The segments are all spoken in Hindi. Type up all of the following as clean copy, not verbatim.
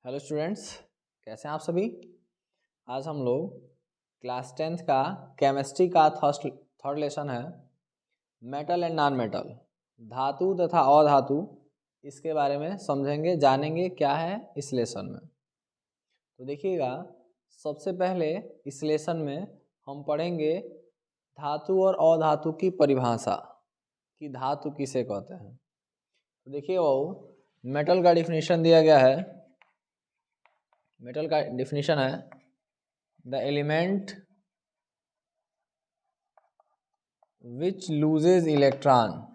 हेलो स्टूडेंट्स, कैसे हैं आप सभी। आज हम लोग क्लास 10th का केमिस्ट्री का थर्ड लेसन है मेटल एंड नॉन मेटल, धातु तथा अधातु। इसके बारे में समझेंगे, जानेंगे क्या है इस लेसन में। तो देखिएगा, सबसे पहले इस लेसन में हम पढ़ेंगे धातु और अधातु की परिभाषा कि धातु किसे कहते हैं। तो देखिए, वो मेटल का डिफिनीशन दिया गया है। मेटल का डिफिनीशन है the element which loses electron,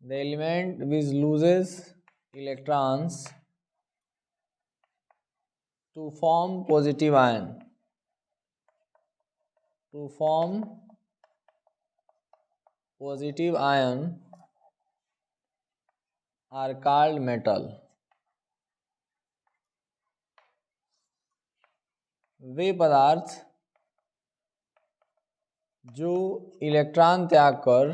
the element which loses electrons to form positive ion, are called metal। वे पदार्थ जो इलेक्ट्रॉन त्याग कर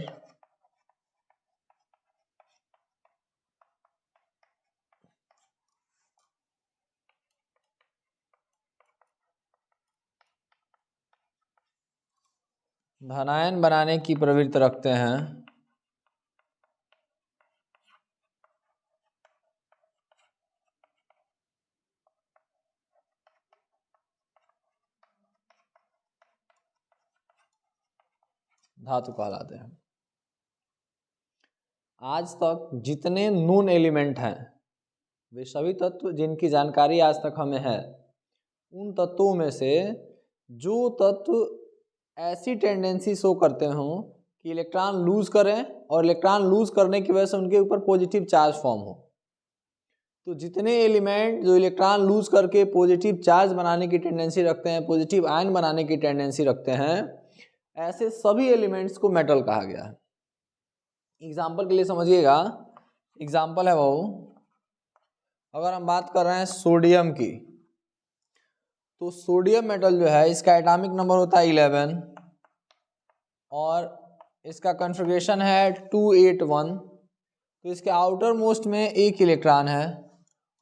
धनायन बनाने की प्रवृत्ति रखते हैं, धातु कहलाते हैं। आज तक जितने नून एलिमेंट हैं, वे सभी तत्व जिनकी जानकारी आज तक हमें है, उन तत्वों में से जो तत्व ऐसी टेंडेंसी शो करते हों कि इलेक्ट्रॉन लूज करें और इलेक्ट्रॉन लूज करने की वजह से उनके ऊपर पॉजिटिव चार्ज फॉर्म हो, तो जितने एलिमेंट जो इलेक्ट्रॉन लूज करके पॉजिटिव चार्ज बनाने की टेंडेंसी रखते हैं, पॉजिटिव आयन बनाने की टेंडेंसी रखते हैं, ऐसे सभी एलिमेंट्स को मेटल कहा गया है। एग्जाम्पल के लिए समझिएगा, एग्जाम्पल है वो, अगर हम बात कर रहे हैं सोडियम की, तो सोडियम मेटल जो है, इसका एटॉमिक नंबर होता है 11 और इसका कॉन्फ़िगरेशन है 281। तो इसके आउटर मोस्ट में एक इलेक्ट्रॉन है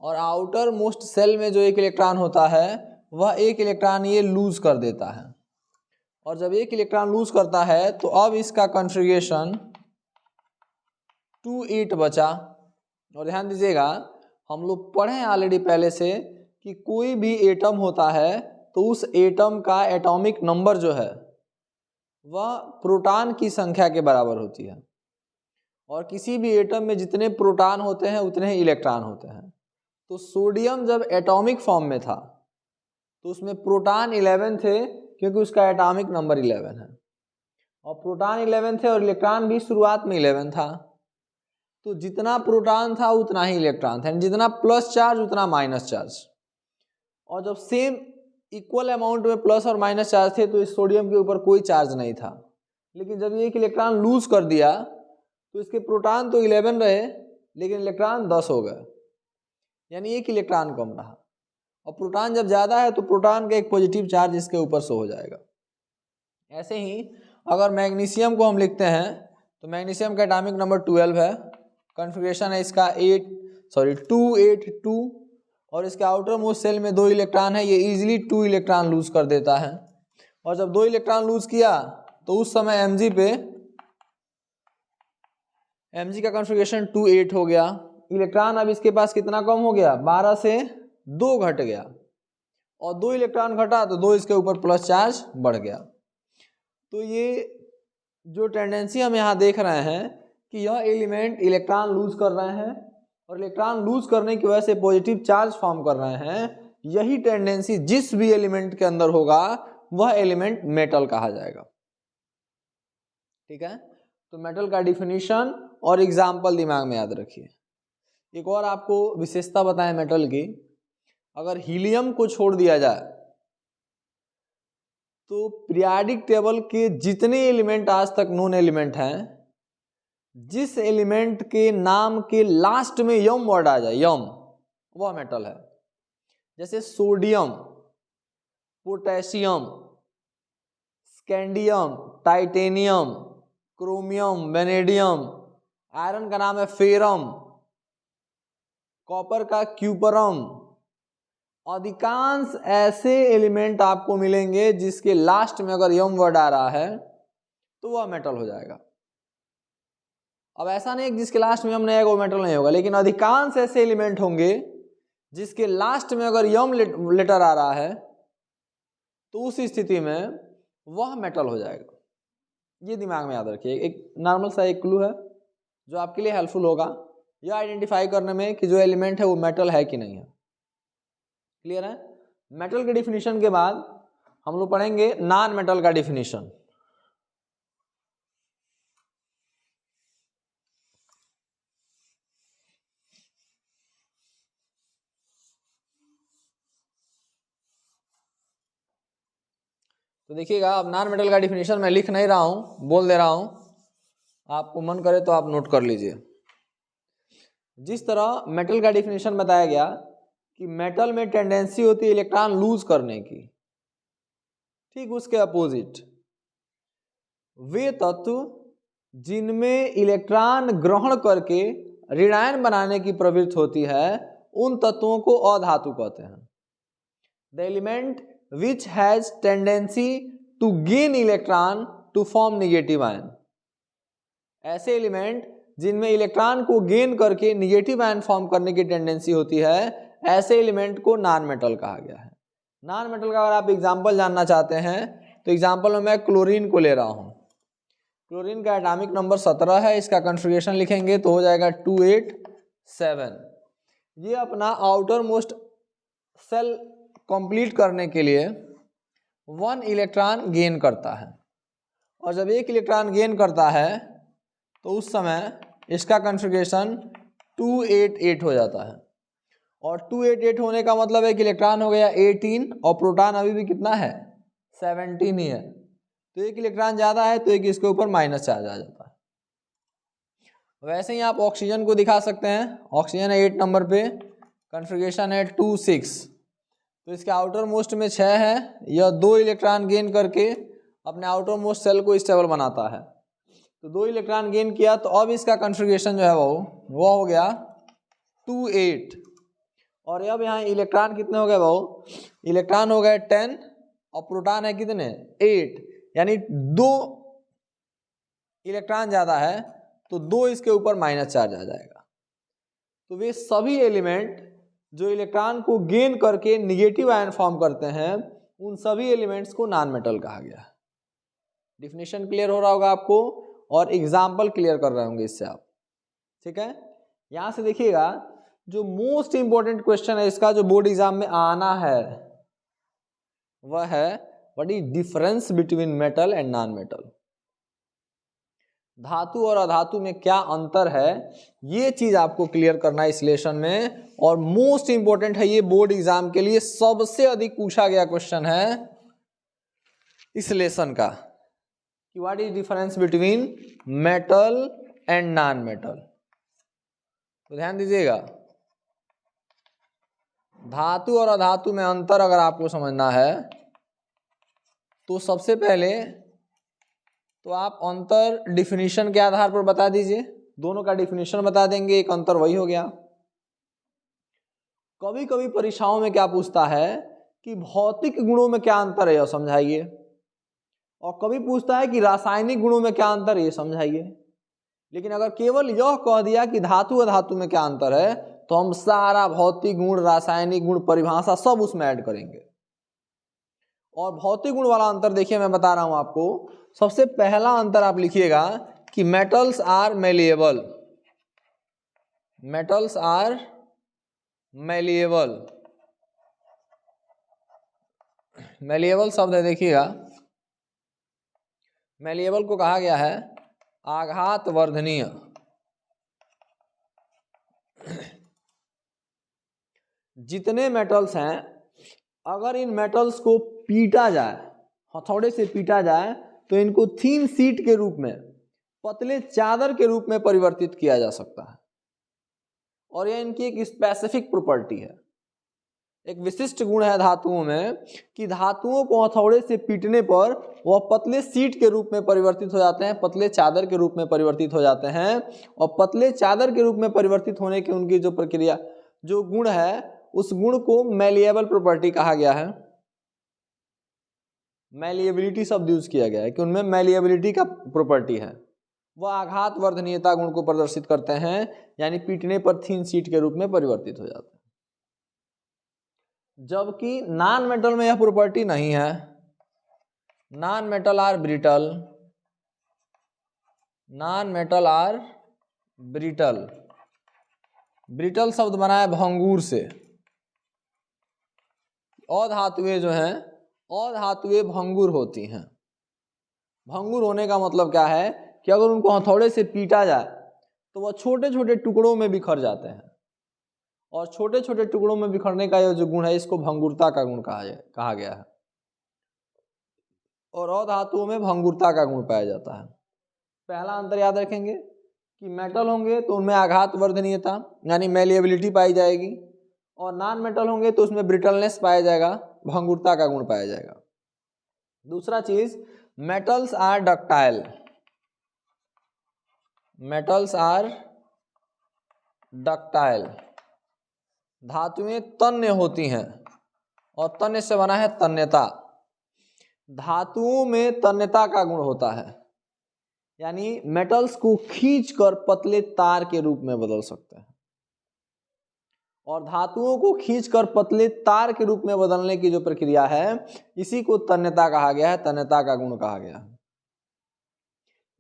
और आउटर मोस्ट सेल में जो एक इलेक्ट्रॉन होता है, वह एक इलेक्ट्रॉन ये लूज कर देता है। और जब एक इलेक्ट्रॉन लूज करता है तो अब इसका कॉन्फ़िगरेशन 28 बचा। और ध्यान दीजिएगा, हम लोग पढ़े हैं ऑलरेडी पहले से कि कोई भी एटम होता है तो उस एटम का एटॉमिक नंबर जो है वह प्रोटॉन की संख्या के बराबर होती है, और किसी भी एटम में जितने प्रोटॉन होते हैं उतने ही इलेक्ट्रॉन होते हैं। तो सोडियम जब एटॉमिक फॉर्म में था तो उसमें प्रोटॉन 11 थे, क्योंकि उसका एटॉमिक नंबर 11 है, और प्रोटॉन 11 थे और इलेक्ट्रॉन भी शुरुआत में 11 था। तो जितना प्रोटॉन था उतना ही इलेक्ट्रॉन था, जितना प्लस चार्ज उतना माइनस चार्ज। और जब सेम इक्वल अमाउंट में प्लस और माइनस चार्ज थे तो इस सोडियम के ऊपर कोई चार्ज नहीं था। लेकिन जब ये एक इलेक्ट्रॉन लूज कर दिया तो इसके प्रोटॉन तो 11 रहे लेकिन इलेक्ट्रॉन 10 हो गए, यानी एक इलेक्ट्रॉन कम रहा। और प्रोटॉन जब ज़्यादा है तो प्रोटॉन का एक पॉजिटिव चार्ज इसके ऊपर शो हो जाएगा। ऐसे ही अगर मैग्नीशियम को हम लिखते हैं तो मैग्नीशियम का एटॉमिक नंबर 12 है, कॉन्फ़िगरेशन है इसका 282, और इसके आउटर मोस्ट सेल में 2 इलेक्ट्रॉन है, ये इजीली 2 इलेक्ट्रॉन लूज कर देता है। और जब 2 इलेक्ट्रॉन लूज किया तो उस समय Mg का कॉन्फ़िगरेशन 28 हो गया। इलेक्ट्रॉन अब इसके पास कितना कम हो गया, 12 से 2 घट गया, और 2 इलेक्ट्रॉन घटा तो 2 इसके ऊपर प्लस चार्ज बढ़ गया। तो ये जो टेंडेंसी हम यहाँ देख रहे हैं कि यह एलिमेंट इलेक्ट्रॉन लूज कर रहे हैं और इलेक्ट्रॉन लूज करने की वजह से पॉजिटिव चार्ज फॉर्म कर रहे हैं, यही टेंडेंसी जिस भी एलिमेंट के अंदर होगा वह एलिमेंट मेटल कहा जाएगा। ठीक है, तो मेटल का डिफिनीशन और एग्जाम्पल दिमाग में याद रखिए। एक और आपको विशेषता बताएं मेटल की, अगर हीलियम को छोड़ दिया जाए तो पीरियोडिक टेबल के जितने एलिमेंट आज तक नोन एलिमेंट हैं, जिस एलिमेंट के नाम के लास्ट में यम वर्ड आ जाए, यम, वह मेटल है। जैसे sodium, potassium, scandium, titanium, chromium, vanadium, iron का नाम है फेरम, कॉपर का क्यूपरम, अधिकांश ऐसे एलिमेंट आपको मिलेंगे जिसके लास्ट में अगर यम वर्ड आ रहा है तो वह मेटल हो जाएगा। अब ऐसा नहीं है जिसके लास्ट में यम नहीं आएगा वो मेटल नहीं होगा, लेकिन अधिकांश ऐसे एलिमेंट होंगे जिसके लास्ट में अगर यम लेटर आ रहा है तो उस स्थिति में वह मेटल हो जाएगा। ये दिमाग में याद रखिए, एक नॉर्मल सा एक क्लू है जो आपके लिए हेल्पफुल होगा यह आइडेंटिफाई करने में कि जो एलिमेंट है वो मेटल है कि नहीं है। क्लियर है? मेटल के डिफिनीशन के बाद हम लोग पढ़ेंगे नॉन मेटल का डिफिनीशन। तो देखिएगा, अब नॉन मेटल का डिफिनीशन मैं लिख नहीं रहा हूं, बोल दे रहा हूं, आपको मन करे तो आप नोट कर लीजिए। जिस तरह मेटल का डिफिनीशन बताया गया कि मेटल में टेंडेंसी होती है इलेक्ट्रॉन लूज करने की, ठीक उसके अपोजिट वे तत्व जिनमें इलेक्ट्रॉन ग्रहण करके ऋणायन बनाने की प्रवृत्ति होती है उन तत्वों को अधातु कहते हैं। The element which has tendency to gain electron to form negative ion, ऐसे एलिमेंट जिनमें इलेक्ट्रॉन को गेन करके निगेटिव आयन फॉर्म करने की टेंडेंसी होती है, ऐसे एलिमेंट को नॉन मेटल कहा गया है। नॉन मेटल का अगर आप एग्जांपल जानना चाहते हैं तो एग्जांपल में मैं क्लोरीन को ले रहा हूं। क्लोरीन का एटॉमिक नंबर 17 है, इसका कॉन्फ़िगरेशन लिखेंगे तो हो जाएगा 287। ये अपना आउटर मोस्ट सेल कंप्लीट करने के लिए 1 इलेक्ट्रॉन गेन करता है, और जब 1 इलेक्ट्रॉन गेन करता है तो उस समय इसका कॉन्फ़िगरेशन 288 हो जाता है। और 288 होने का मतलब है कि इलेक्ट्रॉन हो गया 18 और प्रोटॉन अभी भी कितना है 17 ही है, तो 1 इलेक्ट्रॉन ज़्यादा है तो एक इसके ऊपर माइनस चार्ज आ जाता है। वैसे ही आप ऑक्सीजन को दिखा सकते हैं, ऑक्सीजन है 8 नंबर पे, कॉन्फ़िगरेशन है 26, तो इसके आउटर मोस्ट में 6 है, यह 2 इलेक्ट्रॉन गेन करके अपने आउटर मोस्ट सेल को स्टेबल बनाता है। तो 2 इलेक्ट्रॉन गेन किया तो अब इसका कॉन्फ़िगरेशन जो है वो हो गया 28, और अब यहाँ इलेक्ट्रॉन कितने हो गए भाऊ, इलेक्ट्रॉन हो गए 10 और प्रोटॉन है कितने 8, यानी 2 इलेक्ट्रॉन ज़्यादा है तो 2 इसके ऊपर माइनस चार्ज आ जाएगा। तो वे सभी एलिमेंट जो इलेक्ट्रॉन को गेन करके निगेटिव आयन फॉर्म करते हैं उन सभी एलिमेंट्स को नॉन मेटल कहा गया है। डिफिनीशन क्लियर हो रहा होगा आपको और एग्जाम्पल क्लियर कर रहे होंगे इससे आप, ठीक है। यहां से देखिएगा जो मोस्ट इंपॉर्टेंट क्वेश्चन है इसका जो बोर्ड एग्जाम में आना है वह है what is difference between metal and non metal. धातु और अधातु में क्या अंतर है ये चीज आपको क्लियर करना है इस लेसन में, और मोस्ट इंपॉर्टेंट है ये बोर्ड एग्जाम के लिए सबसे अधिक पूछा गया क्वेश्चन है इस लेसन का कि what is difference between metal and non metal. तो ध्यान दीजिएगा, धातु और अधातु में अंतर अगर आपको समझना है तो सबसे पहले तो आप अंतर डिफिनीशन के आधार पर बता दीजिए, दोनों का डिफिनीशन बता देंगे, एक अंतर वही हो गया। कभी कभी परीक्षाओं में क्या पूछता है कि भौतिक गुणों में क्या अंतर है यह समझाइए, और कभी पूछता है कि रासायनिक गुणों में क्या अंतर है ये समझाइए। लेकिन अगर केवल यह कह दिया कि धातु अधातु में क्या अंतर है तो हम सारा भौतिक गुण, रासायनिक गुण, परिभाषा सब उसमें ऐड करेंगे। और भौतिक गुण वाला अंतर देखिए मैं बता रहा हूं आपको, सबसे पहला अंतर आप लिखिएगा कि metals are malleable, metals are malleable, malleable शब्द है देखिएगा, मैलिएबल को कहा गया है आघात वर्धनीय। जितने मेटल्स हैं अगर इन मेटल्स को पीटा जाए, हथौड़े से पीटा जाए तो इनको थीन सीट के रूप में, पतले चादर के रूप में परिवर्तित किया जा सकता है। और यह इनकी एक स्पेसिफिक प्रॉपर्टी है, एक विशिष्ट गुण है धातुओं में कि धातुओं को हथौड़े से पीटने पर वह पतले सीट के रूप में परिवर्तित हो जाते हैं, पतले चादर के रूप में परिवर्तित हो जाते हैं। और पतले चादर के रूप में परिवर्तित होने की उनकी जो प्रक्रिया, जो गुण है उस गुण को मैलिएबल प्रॉपर्टी कहा गया है। मैलिएबिलिटी शब्द यूज किया गया है कि उनमें मैलिएबिलिटी का प्रॉपर्टी है। वह आघात वर्धनीयता गुण को प्रदर्शित करते हैं, यानी पीटने पर थिन शीट के रूप में परिवर्तित हो जाते हैं। जबकि नॉन मेटल में यह प्रॉपर्टी नहीं है। Non metal are brittle, non metal are brittle. Brittle शब्द बना है भंगूर से। अधातुएं जो हैं अधातुएं भंगुर होती हैं। भंगुर होने का मतलब क्या है कि अगर उनको हथौड़े से पीटा जाए तो वह छोटे छोटे टुकड़ों में बिखर जाते हैं, और छोटे छोटे टुकड़ों में बिखरने का यह जो गुण है इसको भंगुरता का गुण कहा गया है। और अधातुओं में भंगुरता का गुण पाया जाता है। पहला अंतर याद रखेंगे कि मेटल होंगे तो उनमें आघात वर्धनीयता यानी मैलिएबिलिटी पाई जाएगी, और नॉन मेटल होंगे तो उसमें ब्रिटलनेस पाया जाएगा, भंगुरता का गुण पाया जाएगा। दूसरा चीज, metals are ductile. Metals are ductile. धातुएं तन्य होती हैं, और तन्य से बना है तन्यता। धातुओं में तन्यता का गुण होता है, यानी मेटल्स को खींचकर पतले तार के रूप में बदल सकते हैं, और धातुओं को खींचकर पतले तार के रूप में बदलने की जो प्रक्रिया है इसी को तन्यता कहा गया है, तन्यता का गुण कहा गया है।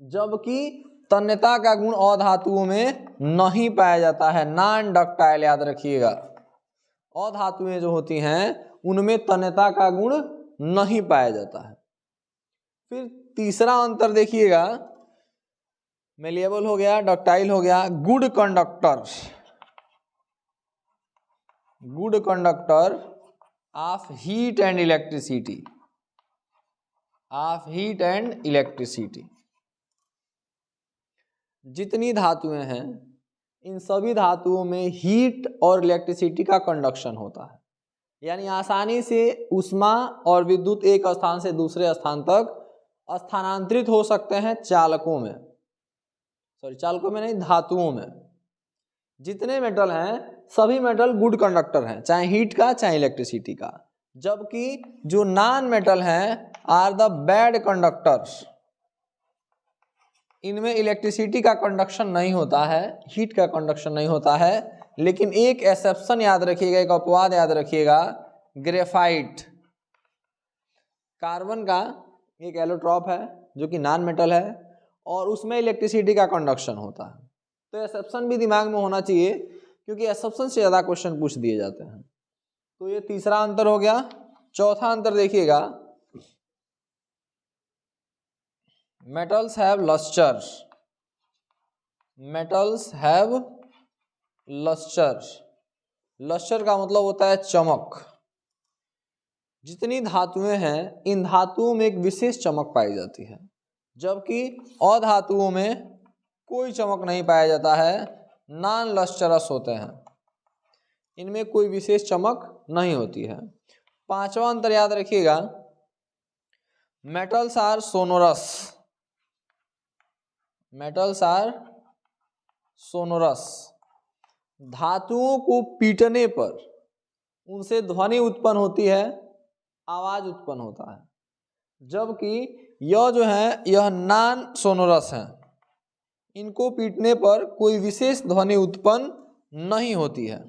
जबकि तन्यता का गुण अधातुओं में नहीं पाया जाता है, नॉन डक्टाइल याद रखिएगा। अधातुएं जो होती हैं उनमें तन्यता का गुण नहीं पाया जाता है। फिर तीसरा अंतर देखिएगा, मेलिएबल हो गया, डक्टाइल हो गया। Good conductor, good conductor of heat and electricity, of heat and electricity. जितनी धातुएं हैं इन सभी धातुओं में हीट और इलेक्ट्रिसिटी का कंडक्शन होता है, यानी आसानी से ऊष्मा और विद्युत एक स्थान से दूसरे स्थान तक स्थानांतरित हो सकते हैं चालकों में, चालकों में नहीं, धातुओं में। जितने मेटल हैं सभी मेटल गुड कंडक्टर हैं, चाहे हीट का चाहे इलेक्ट्रिसिटी का। जबकि जो नॉन मेटल हैं आर द बैड कंडक्टर्स। इनमें इलेक्ट्रिसिटी का कंडक्शन नहीं होता है, हीट का कंडक्शन नहीं होता है, लेकिन एक एक्सेप्शन याद रखिएगा, एक अपवाद याद रखिएगा, ग्रेफाइट। कार्बन का एक एलोट्रॉप है जो कि नॉन मेटल है, और उसमें इलेक्ट्रिसिटी का कंडक्शन होता है। तो एक्सेप्शन भी दिमाग में होना चाहिए, क्योंकि एक्सेप्शन से ज़्यादा क्वेश्चन पूछ दिए जाते हैं। तो ये तीसरा अंतर हो गया। चौथा अंतर देखिएगा, metals have lustre. Metals have lustre. Lustre का मतलब होता है चमक। जितनी धातुएं हैं इन धातुओं में एक विशेष चमक पाई जाती है, जबकि अधातुओं में कोई चमक नहीं पाया जाता है, नॉन लस्टरस होते हैं, इनमें कोई विशेष चमक नहीं होती है। पांचवा अंतर याद रखिएगा, metals are sonorous. Metals are sonorous. धातुओं को पीटने पर उनसे ध्वनि उत्पन्न होती है, आवाज उत्पन्न होता है, जबकि यह जो है यह नॉन सोनोरस है, इनको पीटने पर कोई विशेष ध्वनि उत्पन्न नहीं होती है।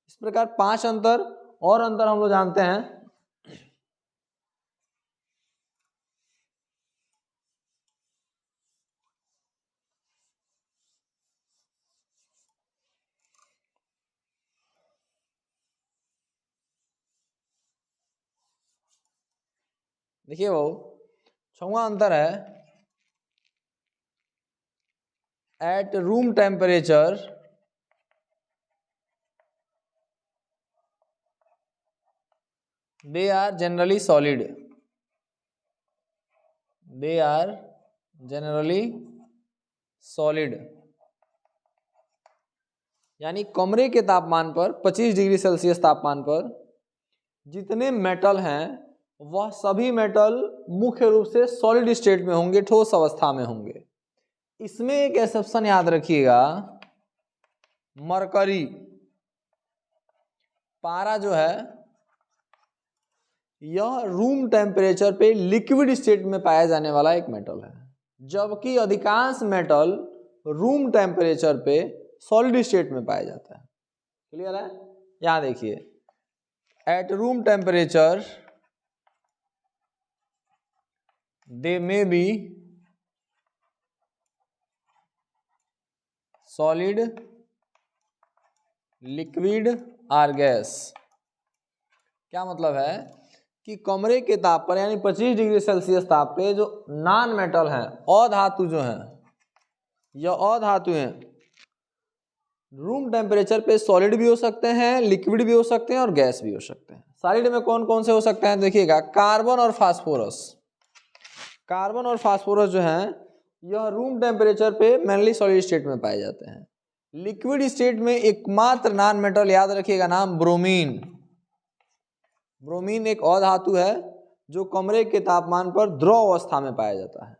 इस प्रकार 5 अंतर और अंतर हम लोग जानते हैं। देखिए वो 6वां अंतर है, at room temperature they are generally solid, they are generally solid। यानी कमरे के तापमान पर 25 डिग्री सेल्सियस तापमान पर जितने मेटल हैं वह सभी मेटल मुख्य रूप से सॉलिड स्टेट में होंगे, ठोस अवस्था में होंगे। इसमें एक एक्सेप्शन याद रखिएगा, मरकरी। पारा जो है यह रूम टेम्परेचर पे लिक्विड स्टेट में पाया जाने वाला एक मेटल है, जबकि अधिकांश मेटल रूम टेम्परेचर पे सॉलिड स्टेट में पाया जाता है। क्लियर है? यहां देखिए, at room temperature they may be solid, liquid और गैस। क्या मतलब है कि कमरे के ताप पर यानी 25 डिग्री सेल्सियस ताप पे जो नॉन मेटल हैं, अधातु जो हैं, यह अधातु हैं, रूम टेम्परेचर पे सॉलिड भी हो सकते हैं, लिक्विड भी हो सकते हैं और गैस भी हो सकते हैं। सॉलिड में कौन कौन से हो सकते हैं देखिएगा, कार्बन और फास्फोरस। कार्बन और फास्फोरस जो हैं यह रूम टेम्परेचर पे मेनली सॉलिड स्टेट में पाए जाते हैं। लिक्विड स्टेट में एकमात्र नॉन मेटल याद रखिएगा नाम ब्रोमीन। ब्रोमीन एक अधातु है जो कमरे के तापमान पर द्रव अवस्था में पाया जाता है।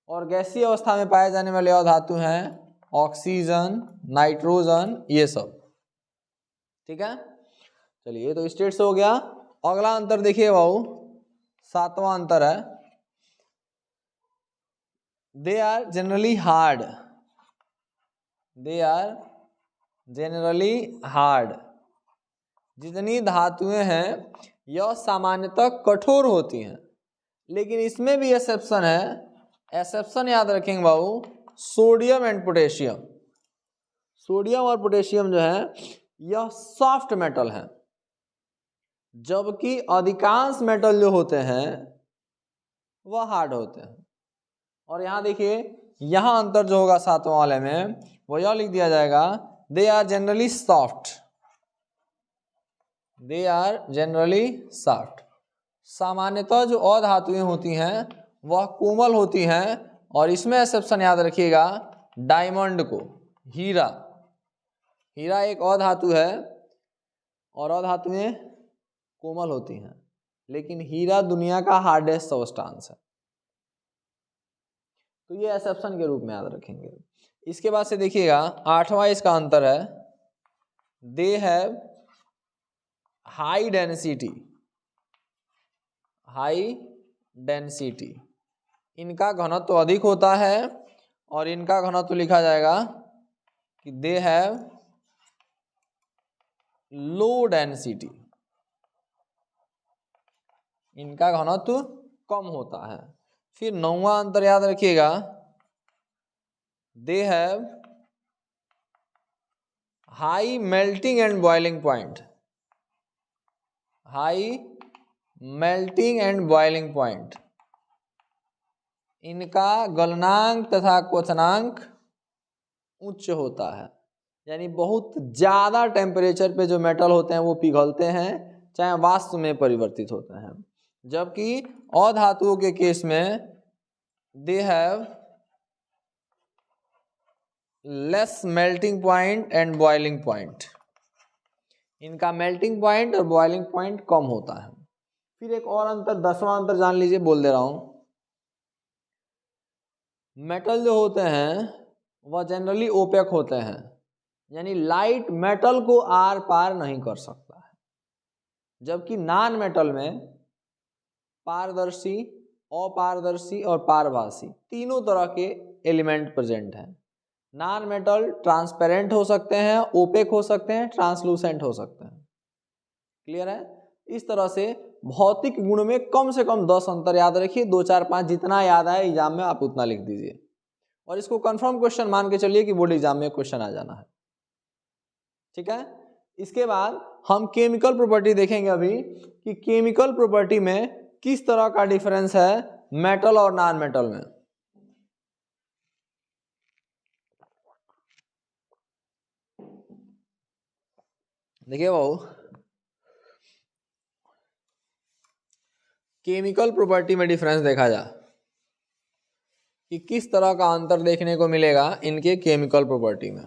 और गैसीय अवस्था में पाए जाने वाले अधातु हैं ऑक्सीजन, नाइट्रोजन, ये सब। ठीक है, चलिए ये तो स्टेट से हो गया। अगला अंतर देखिए बाबू, 7वां अंतर है, they are generally hard. They are generally hard. जितनी धातुएं हैं यह सामान्यतः कठोर होती हैं, लेकिन इसमें भी एक्सेप्शन है। एक्सेप्शन याद रखेंगे बाबू, सोडियम एंड पोटेशियम। सोडियम और पोटेशियम जो है यह सॉफ्ट मेटल हैं, जबकि अधिकांश मेटल जो होते हैं वह हार्ड होते हैं। और यहाँ देखिए, यहाँ अंतर जो होगा 7वां वाले में वो यह लिख दिया जाएगा, they are generally soft. They are generally soft. सामान्यतः जो अधातुएं होती हैं वह कोमल होती हैं, और इसमें एक्सेप्शन याद रखिएगा डायमंड को, हीरा। हीरा एक अधातु है और अधातुएं कोमल होती हैं, लेकिन हीरा दुनिया का हार्डेस्ट सब्सटेंस है। तो ये एक्सेप्शन के रूप में याद रखेंगे। इसके बाद से देखिएगा 8वां इसका अंतर है, they have high density. High density, इनका घनत्व अधिक होता है, और इनका घनत्व लिखा जाएगा कि दे हैव लो डेंसिटी। इनका घनत्व कम होता है। फिर 9वां अंतर याद रखिएगा, they have high melting and boiling point. High melting and boiling point, इनका गलनांक तथा क्वथनांक उच्च होता है। यानी बहुत ज़्यादा टेम्परेचर पे जो मेटल होते हैं वो पिघलते हैं, चाहे वाष्प में परिवर्तित होते हैं। जबकि अधातुओं के केस में they have less melting point and boiling point. इनका मेल्टिंग पॉइंट और बॉइलिंग पॉइंट कम होता है। फिर एक और अंतर, 10वां अंतर जान लीजिए, बोल दे रहा हूं। मेटल जो होते हैं वह जनरली ओपेक होते हैं, यानी लाइट मेटल को आर पार नहीं कर सकता है। जबकि नॉन मेटल में पारदर्शी, अपारदर्शी और पारभासी तीनों तरह के एलिमेंट प्रेजेंट हैं। नॉन मेटल ट्रांसपेरेंट हो सकते हैं, ओपेक हो सकते हैं, ट्रांसलूसेंट हो सकते हैं। क्लियर है? इस तरह से भौतिक गुण में कम से कम 10 अंतर याद रखिए, 2, 4, 5 जितना याद आए एग्जाम में आप उतना लिख दीजिए, और इसको कंफर्म क्वेश्चन मान के चलिए कि बोर्ड एग्जाम में क्वेश्चन आ जाना है। ठीक है, इसके बाद हम केमिकल प्रॉपर्टी देखेंगे अभी कि केमिकल प्रॉपर्टी में किस तरह का डिफरेंस है मेटल और नॉन मेटल में। देखिए भाऊ, केमिकल प्रॉपर्टी में डिफरेंस देखा जा कि किस तरह का अंतर देखने को मिलेगा इनके केमिकल प्रॉपर्टी में।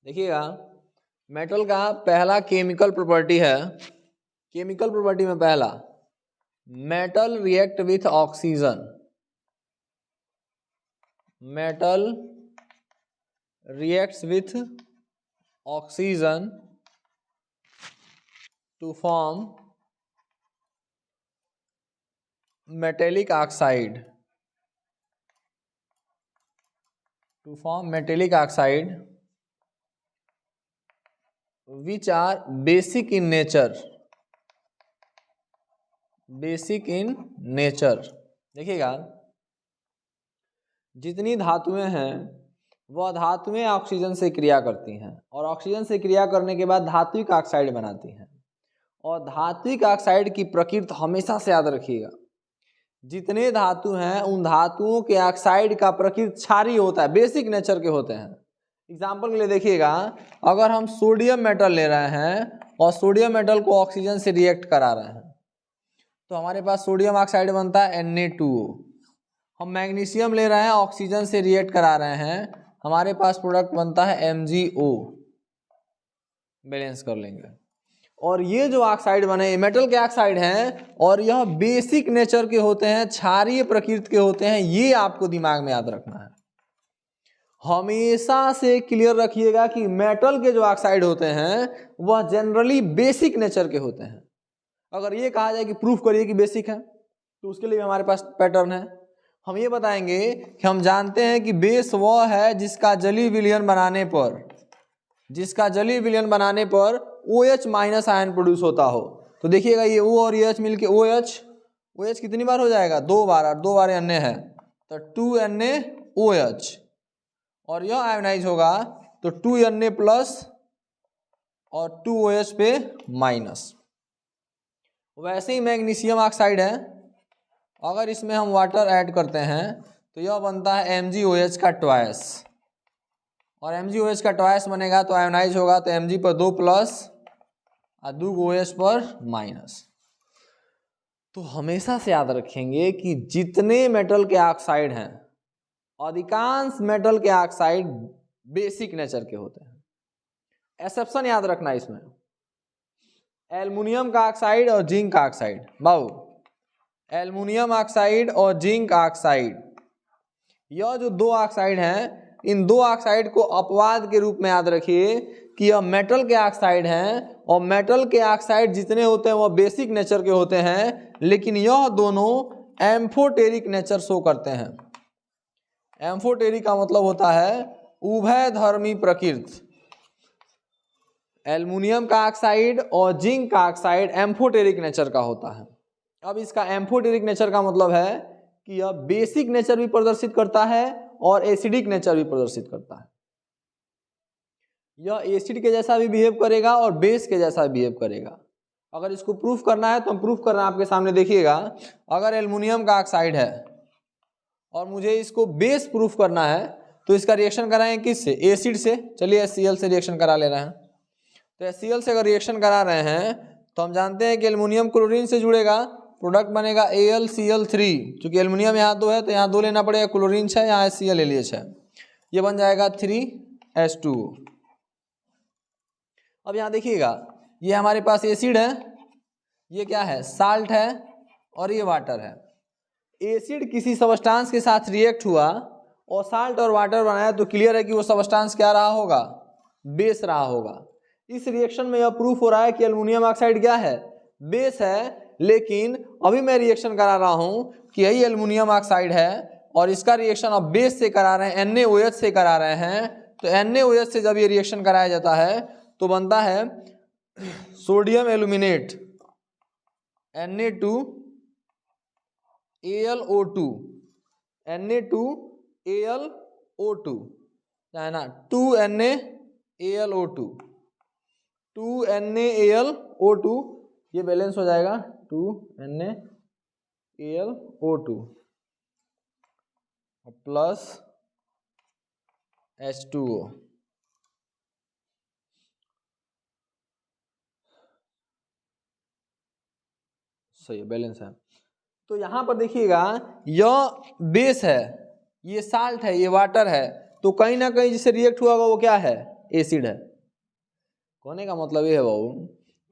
देखिएगा, मेटल का पहला केमिकल प्रॉपर्टी है, केमिकल प्रॉपर्टी में पहला, metal react with oxygen, metal reacts with oxygen to form metallic oxide, to form metallic oxide which are basic in nature, basic in nature। देखिएगा, जितनी धातुएं हैं वह धातुएं ऑक्सीजन से क्रिया करती हैं और ऑक्सीजन से क्रिया करने के बाद धात्विक ऑक्साइड बनाती हैं। और धात्विक ऑक्साइड की प्रकृति हमेशा से याद रखिएगा, जितने धातु हैं उन धातुओं के ऑक्साइड का प्रकृति क्षारीय होता है, बेसिक नेचर के होते हैं। एग्जाम्पल के लिए देखिएगा, अगर हम सोडियम मेटल ले रहे हैं और सोडियम मेटल को ऑक्सीजन से रिएक्ट करा रहे हैं तो हमारे पास सोडियम ऑक्साइड बनता है Na2O। हम मैग्नीशियम ले रहे हैं, ऑक्सीजन से रिएक्ट करा रहे हैं, हमारे पास प्रोडक्ट बनता है MgO। बैलेंस कर लेंगे। और ये जो ऑक्साइड बने मेटल के ऑक्साइड हैं और यह बेसिक नेचर के होते हैं, क्षारीय प्रकृति के होते हैं, ये आपको दिमाग में याद रखना है। हमेशा से क्लियर रखिएगा कि मेटल के जो ऑक्साइड होते हैं वह जनरली बेसिक नेचर के होते हैं। अगर ये कहा जाए कि प्रूफ करिए कि बेसिक है तो उसके लिए हमारे पास पैटर्न है। हम ये बताएंगे कि हम जानते हैं कि बेस वह है जिसका जलीय विलयन बनाने पर OH माइनस आयन प्रोड्यूस होता हो। तो देखिएगा, ये O और ये H मिलके OH कितनी बार हो जाएगा? 2 बार, और 2 बार Na है तो 2NaOH, और यह आयोनाइज होगा तो 2Na प्लस और 2OH पे माइनस। वैसे ही मैग्नीशियम ऑक्साइड है, अगर इसमें हम वाटर ऐड करते हैं तो यह बनता है MgOH का ट्वाइस, और MgOH का ट्वाइस बनेगा तो आयोनाइज होगा तो Mg पर 2 प्लस और 2 OH पर माइनस। तो हमेशा से याद रखेंगे कि जितने मेटल के ऑक्साइड हैं, अधिकांश मेटल के ऑक्साइड बेसिक नेचर के होते हैं। एक्सेप्शन याद रखना इसमें, एल्युमिनियम का ऑक्साइड और जिंक का ऑक्साइड। बाबू, एल्युमिनियम ऑक्साइड और जिंक ऑक्साइड, यह जो 2 ऑक्साइड हैं, इन 2 ऑक्साइड को अपवाद के रूप में याद रखिए कि यह मेटल के ऑक्साइड हैं, और मेटल के ऑक्साइड जितने होते हैं वह बेसिक नेचर के होते हैं, लेकिन यह दोनों एम्फोटेरिक नेचर शो करते हैं। एम्फोटेरिक का मतलब होता है उभयधर्मी प्रकृति। एल्युमिनियम का ऑक्साइड और जिंक का ऑक्साइड एम्फोटेरिक नेचर का होता है। अब इसका एम्फोटेरिक नेचर का मतलब है कि यह बेसिक नेचर भी प्रदर्शित करता है और एसिडिक नेचर भी प्रदर्शित करता है। यह एसिड के जैसा भी बिहेव करेगा और बेस के जैसा भी बिहेव करेगा। अगर इसको प्रूफ करना है तो हम प्रूफ कर रहे हैं आपके सामने। देखिएगा, अगर एल्युमिनियम का ऑक्साइड है और मुझे इसको बेस प्रूफ करना है तो इसका रिएक्शन कराएंगे किससे? एसिड से। चलिए HCl से रिएक्शन करा ले रहे हैं। तो HCl से अगर रिएक्शन करा रहे हैं तो हम जानते हैं कि एल्युमिनियम क्लोरीन से जुड़ेगा, प्रोडक्ट बनेगा AlCl3। चूंकि एल्युमिनियम यहाँ 2 है तो यहाँ 2 लेना पड़ेगा, क्लोरीन 6, यहाँ HCl LH है, ये बन जाएगा 3H2O। अब यहाँ देखिएगा, ये हमारे पास एसिड है, ये क्या है? साल्ट है, और ये वाटर है। एसिड किसी सबस्टांस के साथ रिएक्ट हुआ और साल्ट और वाटर बनाया तो क्लियर है कि वो सबस्टांस क्या रहा होगा? बेस रहा होगा। इस रिएक्शन में यह प्रूफ हो रहा है कि एल्युमिनियम ऑक्साइड क्या है? बेस है। लेकिन अभी मैं रिएक्शन करा रहा हूं कि यही एल्युमिनियम ऑक्साइड है और इसका रिएक्शन अब बेस से करा रहे हैं, NaOH से करा रहे हैं। तो NaOH से जब ये रिएक्शन कराया जाता है तो बनता है सोडियम एल्यूमिनेट Na2AlO2, Na2AlO2 है ना, 2NaAlO2, 2NaAlO2, ये बैलेंस हो जाएगा 2NaAlO2 प्लस H2O। सही है, बैलेंस है। तो यहां पर देखिएगा, यह बेस है, ये साल्ट है, ये वाटर है, तो कहीं ना कहीं जिससे रिएक्ट हुआ होगा वो क्या है? एसिड है। कहने का मतलब ये है बाबू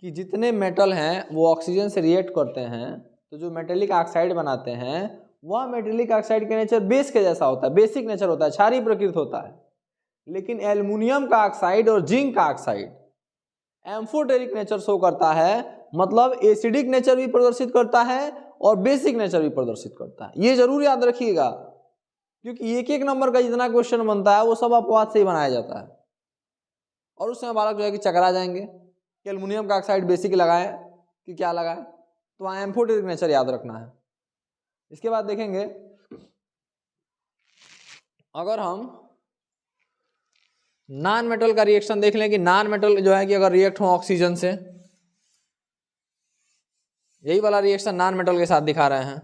कि जितने मेटल हैं वो ऑक्सीजन से रिएक्ट करते हैं तो जो मेटेलिक ऑक्साइड बनाते हैं वह मेटेलिक ऑक्साइड का नेचर बेस के जैसा होता है, बेसिक नेचर होता है, क्षारीय प्रकृति होता है। लेकिन एल्युमिनियम का ऑक्साइड और जिंक का ऑक्साइड एम्फोटेरिक नेचर शो करता है, मतलब एसिडिक नेचर भी प्रदर्शित करता है और बेसिक नेचर भी प्रदर्शित करता है। ये जरूर याद रखिएगा, क्योंकि एक एक नंबर का जितना क्वेश्चन बनता है वो सब अपवाद से ही बनाया जाता है। और उस समय बालक जो है कि चकरा जाएंगे कि एल्युमिनियम का ऑक्साइड बेसिक लगाए कि क्या लगाए, तो वहाँ एम्फोटेरिक नेचर याद रखना है। इसके बाद देखेंगे, अगर हम नॉन मेटल का रिएक्शन देख लें कि नॉन मेटल जो है कि अगर रिएक्ट हो ऑक्सीजन से, यही वाला रिएक्शन नॉन मेटल के साथ दिखा रहे हैं।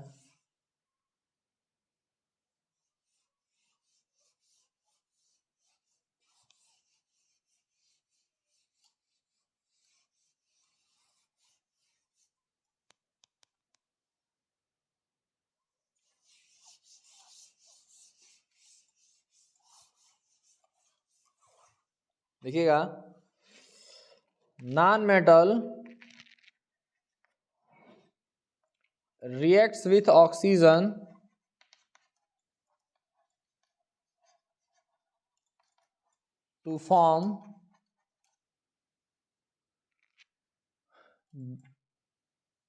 देखिएगा, non metal reacts with oxygen to form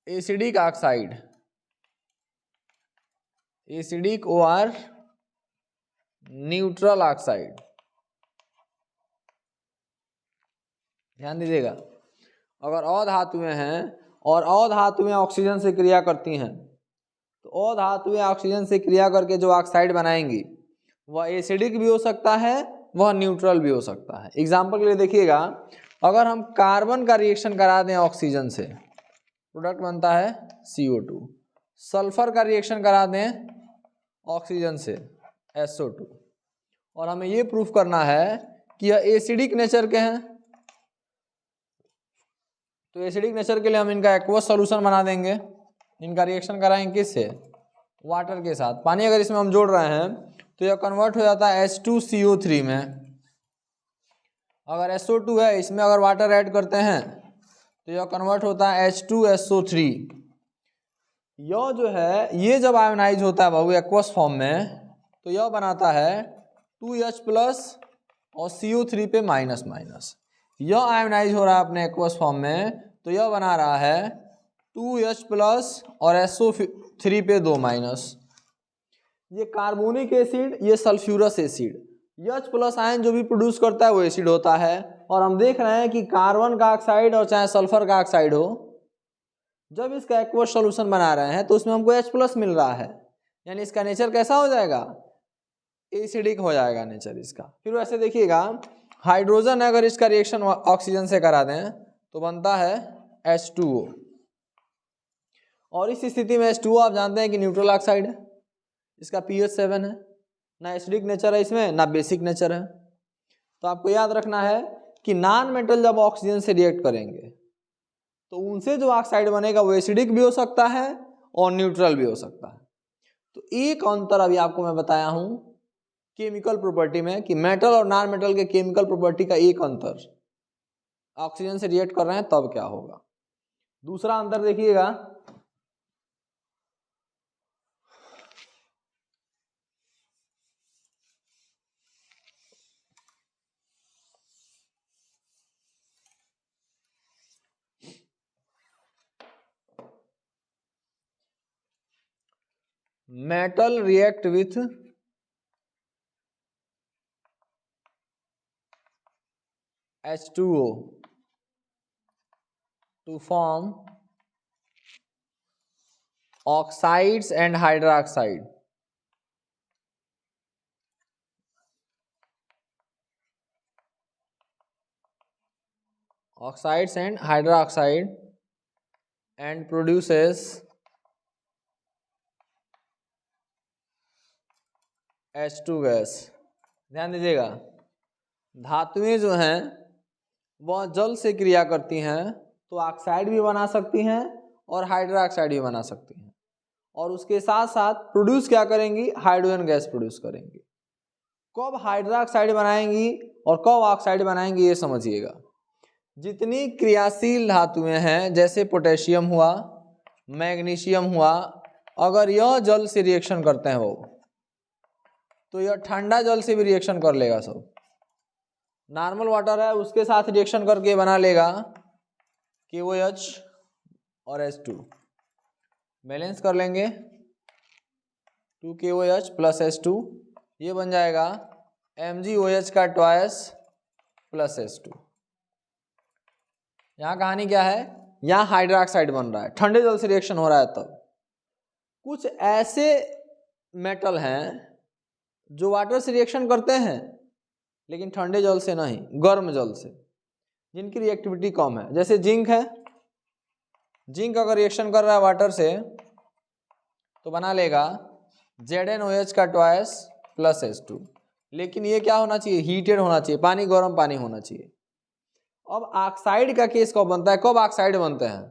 acidic oxide, acidic or neutral oxide. ध्यान दीजिएगा, अगर अधातुएं हैं और अधातुएं ऑक्सीजन से क्रिया करती हैं तो अधातुएं ऑक्सीजन से क्रिया करके जो ऑक्साइड बनाएंगी वह एसिडिक भी हो सकता है, वह न्यूट्रल भी हो सकता है। एग्जाम्पल के लिए देखिएगा, अगर हम कार्बन का रिएक्शन करा दें ऑक्सीजन से, प्रोडक्ट बनता है CO2। सल्फर का रिएक्शन करा दें ऑक्सीजन से, SO2, और हमें ये प्रूफ करना है कि यह एसिडिक नेचर के हैं, तो एसिडिक नेचर के लिए हम इनका एक्वस सॉल्यूशन बना देंगे। इनका रिएक्शन कराएंगे किससे? वाटर के साथ। पानी अगर इसमें हम जोड़ रहे हैं तो यह कन्वर्ट हो जाता है H2CO3 में। अगर SO2 है, इसमें अगर वाटर ऐड करते हैं तो यह कन्वर्ट होता है H2SO3। यह जो है, ये जब आयोनाइज होता है बाबू एक्वस फॉर्म में, तो यह बनाता है 2H+ और CO3 पे माइनस माइनस। यह आयोनाइज हो रहा है अपने एक्वस फॉर्म में, तो यह बना रहा है 2H+ और SO3 पे 2 माइनस। ये कार्बोनिक एसिड, ये सल्फ्यूरस एसिड, H+ आयन जो भी प्रोड्यूस करता है वो एसिड होता है। और हम देख रहे हैं कि कार्बन का ऑक्साइड और चाहे सल्फर का ऑक्साइड हो, जब इसका एक्वस सॉल्यूशन बना रहे हैं तो उसमें हमको H+ मिल रहा है, यानी इसका नेचर कैसा हो जाएगा? एसिडिक हो जाएगा नेचर इसका। फिर वैसे देखिएगा, हाइड्रोजन अगर इसका रिएक्शन ऑक्सीजन से करा दें तो बनता है H2O, और इस स्थिति में H2O आप जानते हैं कि न्यूट्रल ऑक्साइड है, इसका pH 7 है, ना एसिडिक नेचर है इसमें, ना बेसिक नेचर है। तो आपको याद रखना है कि नॉन मेटल जब ऑक्सीजन से रिएक्ट करेंगे तो उनसे जो ऑक्साइड बनेगा वो एसिडिक भी हो सकता है और न्यूट्रल भी हो सकता है। तो एक अंतर अभी आपको मैं बताया हूं केमिकल प्रॉपर्टी में कि मेटल और नॉन मेटल के केमिकल प्रॉपर्टी का एक अंतर, ऑक्सीजन से रिएक्ट कर रहे हैं तब क्या होगा। दूसरा अंतर देखिएगा, metal react with H2O to form oxides and hydroxide. Oxides and hydroxide and produces H2 gas. ध्यान दीजिएगा, धातुएं जो हैं वह जल से क्रिया करती हैं तो ऑक्साइड भी बना सकती हैं और हाइड्रोक्साइड भी बना सकती हैं, और उसके साथ साथ प्रोड्यूस क्या करेंगी? हाइड्रोजन गैस प्रोड्यूस करेंगी। कब हाइड्रोक्साइड बनाएंगी और कब ऑक्साइड बनाएंगी ये समझिएगा। जितनी क्रियाशील धातुएं हैं जैसे पोटेशियम हुआ, मैग्नीशियम हुआ, अगर यह जल से रिएक्शन करते हैं वो, तो यह ठंडा जल से भी रिएक्शन कर लेगा। सब नॉर्मल वाटर है उसके साथ रिएक्शन करके बना लेगा KOH और H2, बैलेंस कर लेंगे 2KOH प्लस H2, ये बन जाएगा MgOH का ट्वाइस प्लस H2। यहाँ कहानी क्या है, यहाँ हाइड्रोक्साइड बन रहा है, ठंडे जल से रिएक्शन हो रहा है। तब कुछ ऐसे मेटल हैं जो वाटर से रिएक्शन करते हैं लेकिन ठंडे जल से नहीं, गर्म जल से, जिनकी रिएक्टिविटी कम है। जैसे जिंक है, जिंक अगर रिएक्शन कर रहा है वाटर से तो बना लेगा ZnOH का ट्वाइस प्लस H2, लेकिन ये क्या होना चाहिए, हीटेड होना चाहिए, पानी गर्म पानी होना चाहिए। अब ऑक्साइड का केस कब बनता है, कब ऑक्साइड बनते हैं,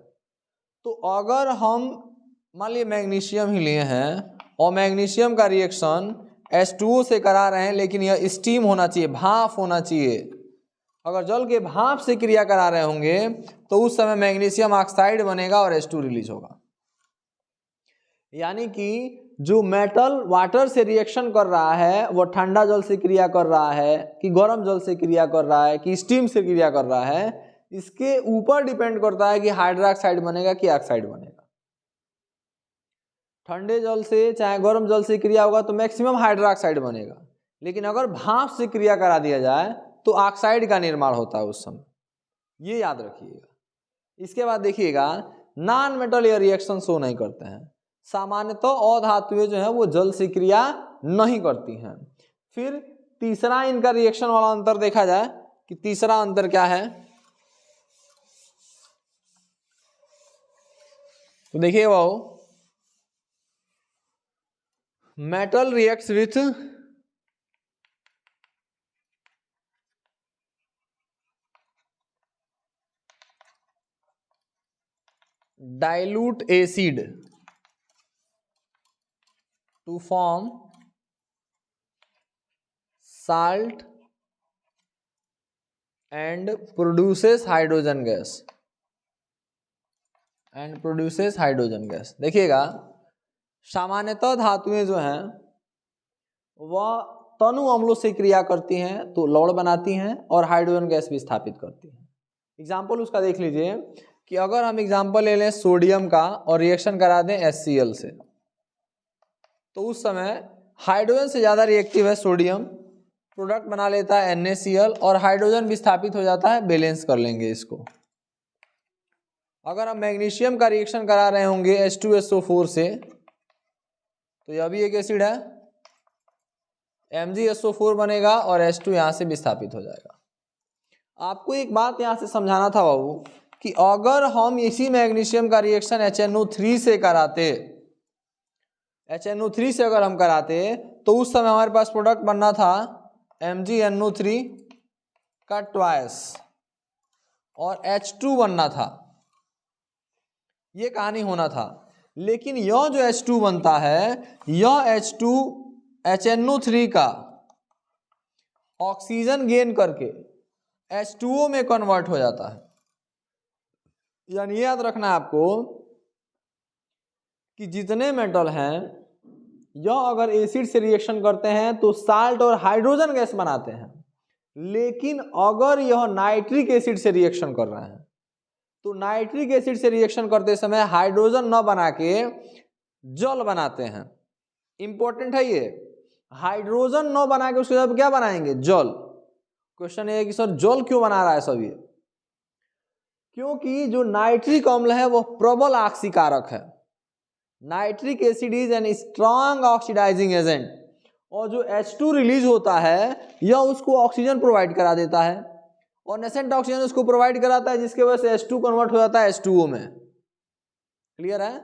तो अगर हम मान लीजिए मैग्नीशियम ही लिए हैं और मैग्नीशियम का रिएक्शन H2O से करा रहे हैं, लेकिन यह स्टीम होना चाहिए, भाप होना चाहिए। अगर जल के भाप से क्रिया करा रहे होंगे तो उस समय मैग्नीशियम ऑक्साइड बनेगा और H2 रिलीज होगा। यानी कि जो मेटल वाटर से रिएक्शन कर रहा है वो ठंडा जल से क्रिया कर रहा है कि गर्म जल से क्रिया कर रहा है कि स्टीम से क्रिया कर रहा है, इसके ऊपर डिपेंड करता है कि हाइड्रोक्साइड बनेगा कि ऑक्साइड बनेगा। ठंडे जल से चाहे गर्म जल से क्रिया होगा तो मैक्सिमम हाइड्रोक्साइड बनेगा, लेकिन अगर भाप से क्रिया करा दिया जाए तो ऑक्साइड का निर्माण होता है उस समय, ये याद रखिएगा। इसके बाद देखिएगा नॉन मेटल ये रिएक्शन शो नहीं करते हैं। सामान्यतः अधातुएं जो है वो जल से क्रिया नहीं करती हैं। फिर तीसरा इनका रिएक्शन वाला अंतर देखा जाए कि तीसरा अंतर क्या है, तो देखिए वो metal reacts with dilute acid to form salt and produces hydrogen gas देखिएगा सामान्यतः धातुएं जो हैं वह तनु अम्लों से क्रिया करती हैं तो लौड़ बनाती हैं और हाइड्रोजन गैस भी स्थापित करती हैं। एग्जाम्पल उसका देख लीजिए कि अगर हम एग्जाम्पल ले लें सोडियम का और रिएक्शन करा दें HCl से, तो उस समय हाइड्रोजन से ज़्यादा रिएक्टिव है सोडियम, प्रोडक्ट बना लेता है NaCl और हाइड्रोजन भी स्थापित हो जाता है। बैलेंस कर लेंगे इसको। अगर हम मैग्नीशियम का रिएक्शन करा रहे होंगे H2SO4 से, तो यह भी एक एसिड है, MgSO4 बनेगा और H2 यहाँ से भी स्थापित हो जाएगा। आपको एक बात यहाँ से समझाना था बाबू कि अगर हम इसी मैग्नीशियम का रिएक्शन HNO3 से कराते, HNO3 से अगर हम कराते तो उस समय हमारे पास प्रोडक्ट बनना था MgNO3 का ट्वाइस और H2 बनना था, ये कहानी होना था। लेकिन यह जो H2 बनता है यह H2 HNO3 का ऑक्सीजन गेन करके H2O में कन्वर्ट हो जाता है। यानी याद रखना है आपको कि जितने मेटल हैं यह अगर एसिड से रिएक्शन करते हैं तो साल्ट और हाइड्रोजन गैस बनाते हैं, लेकिन अगर यह नाइट्रिक एसिड से रिएक्शन कर रहे हैं तो नाइट्रिक एसिड से रिएक्शन करते समय हाइड्रोजन न बना के जल बनाते हैं। इंपॉर्टेंट है ये, हाइड्रोजन न बना के उसके बाद क्या बनाएंगे, जल। क्वेश्चन ये है कि सर जल क्यों बना रहा है सब ये, क्योंकि जो नाइट्रिक अम्ल है वह प्रबल ऑक्सीकारक है। Nitric acid is an strong oxidising agent, और जो H2 रिलीज होता है यह उसको ऑक्सीजन प्रोवाइड करा देता है और नेसेंट ऑक्सीजन उसको प्रोवाइड कराता है, जिसके वजह से H2 कन्वर्ट हो जाता है H2O में। क्लियर है?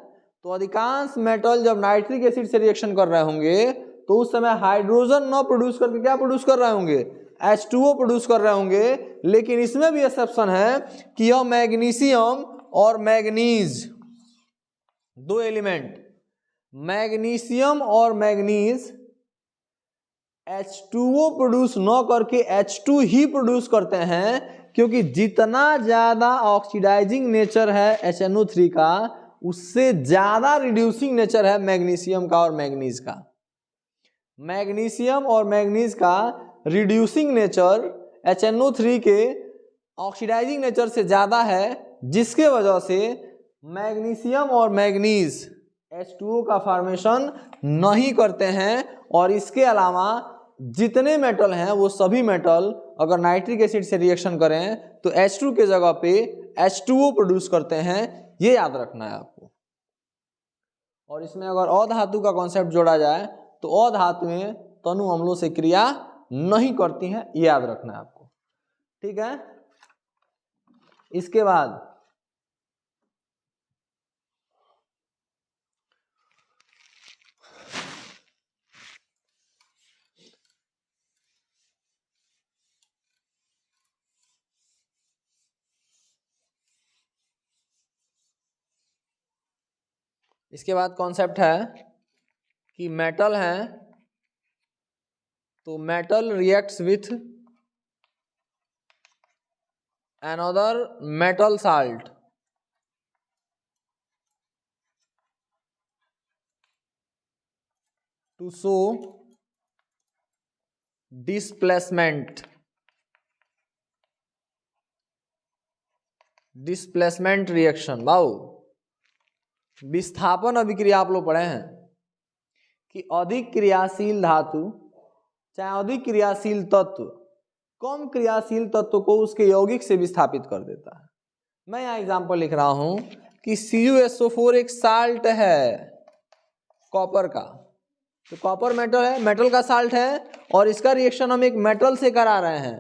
तो अधिकांश मेटल जब नाइट्रिक एसिड से रिएक्शन कर रहे होंगे तो उस समय हाइड्रोजन न प्रोड्यूस करके क्या प्रोड्यूस कर रहे होंगे, H2O प्रोड्यूस कर रहे होंगे। लेकिन इसमें भी एक्सेप्शन है कि यह मैग्नीशियम और मैग्नीज दो एलिमेंट, मैग्नीशियम और मैग्नीज H2O प्रोड्यूस न करके H2 ही प्रोड्यूस करते हैं, क्योंकि जितना ज्यादा ऑक्सीडाइजिंग नेचर है HNO3 का, उससे ज्यादा रिड्यूसिंग नेचर है मैग्नीशियम का और मैग्नीज का। मैग्नीशियम और मैग्नीज का रिड्यूसिंग नेचर HNO3 के ऑक्सीडाइजिंग नेचर से ज़्यादा है, जिसके वजह से मैग्नीशियम और मैग्नीज H2O का फॉर्मेशन नहीं करते हैं। और इसके अलावा जितने मेटल हैं वो सभी मेटल अगर नाइट्रिक एसिड से रिएक्शन करें तो H2 के जगह पे H2O प्रोड्यूस करते हैं, ये याद रखना है आपको। और इसमें अगर अधातु का कॉन्सेप्ट जोड़ा जाए तो अधातुएं तनु अम्लों से क्रिया नहीं करती हैं, ये याद रखना है आपको, ठीक है। इसके बाद कॉन्सेप्ट है कि मेटल है तो metal reacts with another metal salt to show displacement reaction। Wow, विस्थापन अभिक्रिया आप लोग पढ़े हैं कि अधिक क्रियाशील धातु चाहे अधिक क्रियाशील तत्व कम क्रियाशील तत्व को उसके यौगिक से विस्थापित कर देता है। मैं यहाँ एग्जांपल लिख रहा हूं कि CuSO4 एक साल्ट है कॉपर का, तो कॉपर मेटल है, मेटल का साल्ट है, और इसका रिएक्शन हम एक मेटल से करा रहे हैं।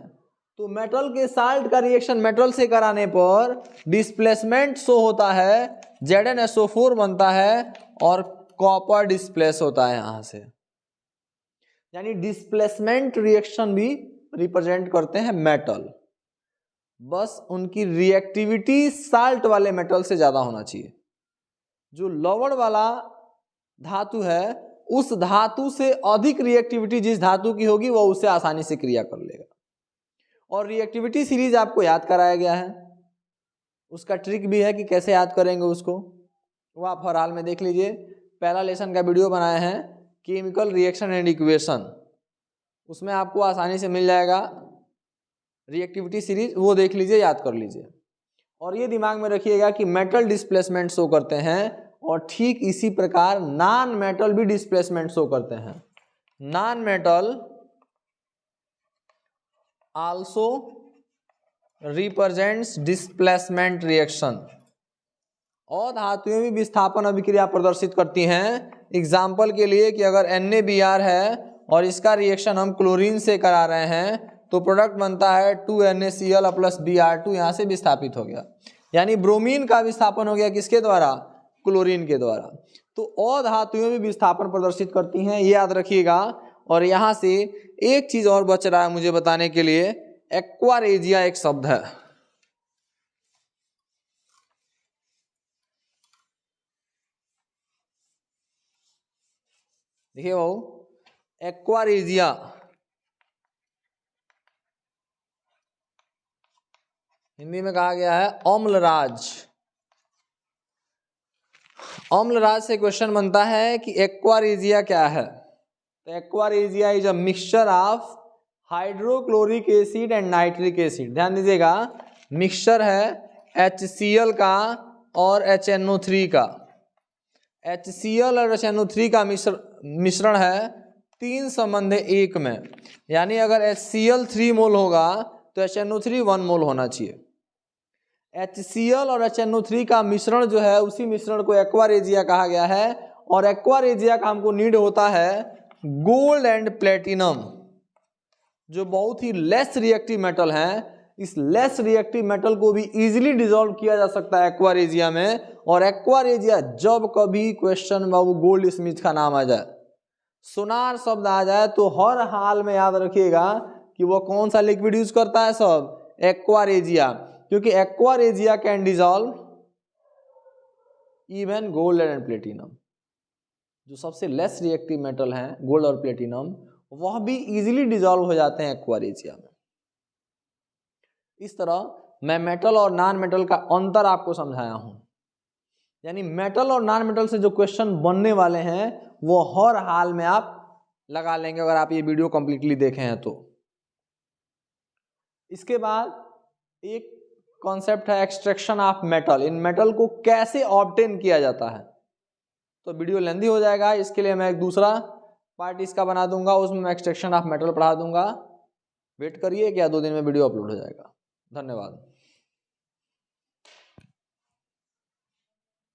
तो मेटल के साल्ट का रिएक्शन मेटल से कराने पर डिस्प्लेसमेंट शो होता है, ZnSO4 बनता है और कॉपर डिस्प्लेस होता है यहां से। यानी डिस्प्लेसमेंट रिएक्शन भी रिप्रेजेंट करते हैं मेटल, बस उनकी रिएक्टिविटी साल्ट वाले मेटल से ज्यादा होना चाहिए। जो लवण वाला धातु है उस धातु से अधिक रिएक्टिविटी जिस धातु की होगी वो उससे आसानी से क्रिया कर लेगा। और रिएक्टिविटी सीरीज आपको याद कराया गया है, उसका ट्रिक भी है कि कैसे याद करेंगे उसको, वो आप हर हाल में देख लीजिए। पहला लेसन का वीडियो बनाया है केमिकल रिएक्शन एंड इक्वेशन, उसमें आपको आसानी से मिल जाएगा रिएक्टिविटी सीरीज, वो देख लीजिए, याद कर लीजिए। और ये दिमाग में रखिएगा कि मेटल डिस्प्लेसमेंट शो करते हैं और ठीक इसी प्रकार नॉन मेटल भी डिस्प्लेसमेंट शो करते हैं। Non metal also represents displacement reaction. और धातुएं भी विस्थापन अभिक्रिया प्रदर्शित करती हैं। एग्जाम्पल के लिए कि अगर NaBr है और इसका रिएक्शन हम क्लोरीन से करा रहे हैं तो प्रोडक्ट बनता है 2NaCl प्लस Br2, यहाँ से विस्थापित हो गया। यानी ब्रोमीन का विस्थापन हो गया किसके द्वारा? क्लोरीन के द्वारा। तो अधातुएं भी विस्थापन प्रदर्शित करती हैं, ये याद रखिएगा। और यहाँ से एक चीज और बच रहा है मुझे बताने के लिए, एक्वारेजिया एक शब्द है। देखिए वो एक्वारेजिया हिंदी में कहा गया है अम्लराज। अम्लराज से क्वेश्चन बनता है कि एक्वारेजिया क्या है। तो aqua regia is a mixture of hydrochloric acid and nitric acid. ध्यान दीजिएगा, मिक्सचर है HCl का और HNO3 का। HCl और HNO3 का मिश्रण है 3 संबंध 1 में। यानी अगर HCl 3 मोल होगा तो HNO3 1 मोल होना चाहिए। HCl और HNO3 का मिश्रण जो है उसी मिश्रण को एक्वारेजिया कहा गया है। और एक्वारेजिया का हमको नीड होता है गोल्ड एंड प्लेटिनम, जो बहुत ही लेस रिएक्टिव मेटल हैं। इस लेस रिएक्टिव मेटल को भी इजीली डिसॉल्व किया जा सकता है एक्वारेजिया में। और एक्वारेजिया जब कभी क्वेश्चन बाबू गोल्ड स्मिथ का नाम आ जाए, सोनार शब्द आ जाए, तो हर हाल में याद रखिएगा कि वो कौन सा लिक्विड यूज करता है, सब एक्वारेजिया। क्योंकि aqua regia can dissolve even gold and platinum. जो सबसे लेस रिएक्टिव मेटल हैं गोल्ड और प्लेटिनम, वह भी इजीली डिजॉल्व हो जाते हैं एक्वारेजिया में। इस तरह मैं मेटल और नॉन मेटल का अंतर आपको समझाया हूं। यानी मेटल और नॉन मेटल से जो क्वेश्चन बनने वाले हैं वो हर हाल में आप लगा लेंगे अगर आप ये वीडियो कंप्लीटली देखे हैं तो। इसके बाद एक कॉन्सेप्ट है extraction of metal. In metal को कैसे ऑब्टेन किया जाता है, तो वीडियो लेंदी हो जाएगा, इसके लिए मैं एक दूसरा पार्ट इसका बना दूंगा, उसमें मैं एक्सट्रैक्शन ऑफ मेटल पढ़ा दूंगा। वेट करिए, क्या 2 दिन में वीडियो अपलोड हो जाएगा। धन्यवाद।